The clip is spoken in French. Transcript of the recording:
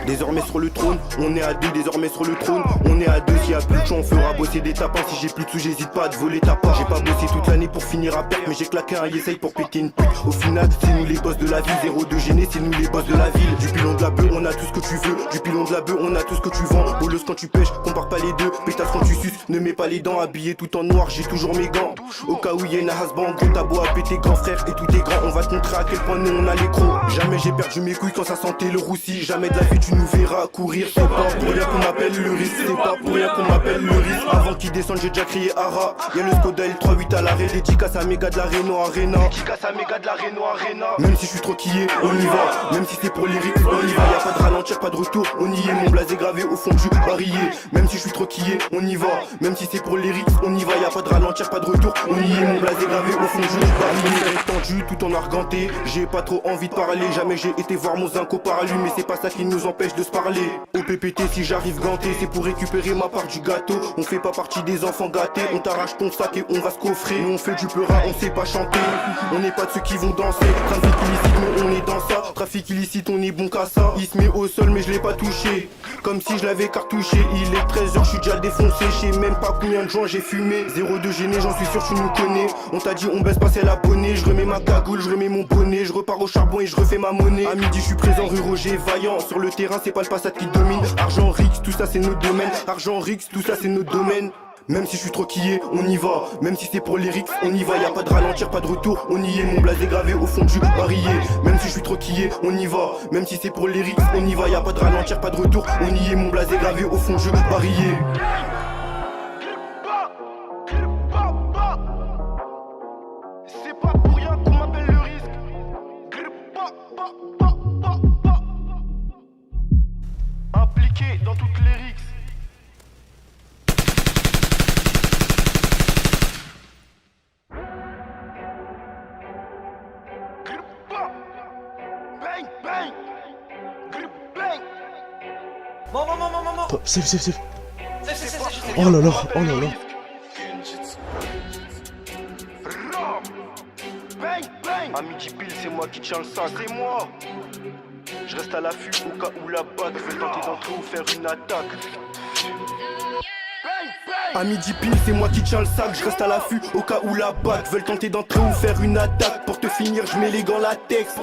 Désormais sur le trône, on est à deux, désormais sur le trône, on est à deux. S'il y a plus de choix, on fera bosser des tapins. Si j'ai plus de sous, j'hésite pas à te voler ta part. J'ai pas bossé toute l'année pour finir à perte, mais j'ai claqué un essaye pour péter une pute. Au final, c'est nous les boss de la ville, 0-2 gênés, c'est nous les boss de la ville. Du pilon de la bœuf, on a tout ce que tu veux. Du pilon de la bœuf, on a tout ce que tu vends. Bolos quand tu pêches, compare pas les deux. Pétasse quand tu suces, ne mets pas les dents. Habillé tout en noir, j'ai toujours mes gants. Au cas où y a une hasband, gros t'as beau à péter grand frère et tout est grand. On va te montrer à quel point nous on a les crocs. Jamais j'ai perdu mes couilles quand ça sentait le roussi. Jamais de la vie tu nous verras courir. C'est pas pour rien qu'on m'appelle le risque, c'est pas pour rien qu'on m'appelle le risque. Avant qu'il descende, j'ai déjà crié Ara. Y'a le Skoda L38 à l'arrêt, dédicace à méga de la Renault Arena. Dédicace à méga de la Renault Arena. Même si je suis trop quillé, on y va. Même si c'est pour les lyrics, on y va. Y'a pas de ralentir, pas de retour, on y est. Mon blaze est gravé au fond du barillet. Même si je suis trop quillé, on y va. Même si c'est pour les lyrics, on y va. Y'a pas de ralentir, pas de retour, on y est. Mon blaze est gravé au fond du barillet. Tendu, tout en argenté. J'ai pas trop envie de parler. Jamais j'ai été voir mon zinco par lui, mais c'est pas ça qui nous empêche de se parler. Au PPT si j'arrive ganté, c'est pour récupérer ma part du gâteau. On fait pas partie des enfants gâtés. On t'arrache ton sac et on va se coffrer. Nous on fait du pleurin, on sait pas chanter. On n'est pas de ceux qui vont danser. Trafic illicite, mais on est dans ça. Trafic illicite, on est bon qu'à ça. Il se met au sol mais je l'ai pas touché. Comme si je l'avais cartouché. Il est 13h, je suis déjà défoncé. Je sais même pas combien de joints j'ai fumé. 0-2 gêné, j'en suis sûr tu nous connais. On t'a dit on baisse pas, c'est l'abonné. Je remets ma cagoule, je remets mon bonnet. Je repars au charbon et je refais ma monnaie. À midi je suis présent rue Roger Vaillant. Sur le terrain c'est pas le passade qui domine. Argent Rix, tout ça c'est notre domaine. Argent Rix, tout ça c'est notre domaine. Même si je suis trop quillé, on y va. Même si c'est pour les rix, on y va. Y'a pas de ralentir, pas de retour, on y est. Mon blaze est gravé au fond du barillet. Même si je suis trop quillé, on y va. Même si c'est pour les rix, on y va. Y'a pas de ralentir, pas de retour, on y est. Mon blaze est gravé au fond du barillet. C'est pas pour rien qu'on m'appelle le risque. Impliqué dans toutes les rixes. Bang, bang. Bang. Maman. Safe. Oh là là. Bang, bang. À midi pile, c'est moi qui tiens le sac, c'est moi. Je reste à l'affût au cas où la bague veut tenter d'entrer ou faire une attaque. À midi pile, c'est moi qui tiens le sac. Je reste à l'affût au cas où la bague veulent tenter d'entrer ou faire une attaque. Pour te finir, je mets les gants latex.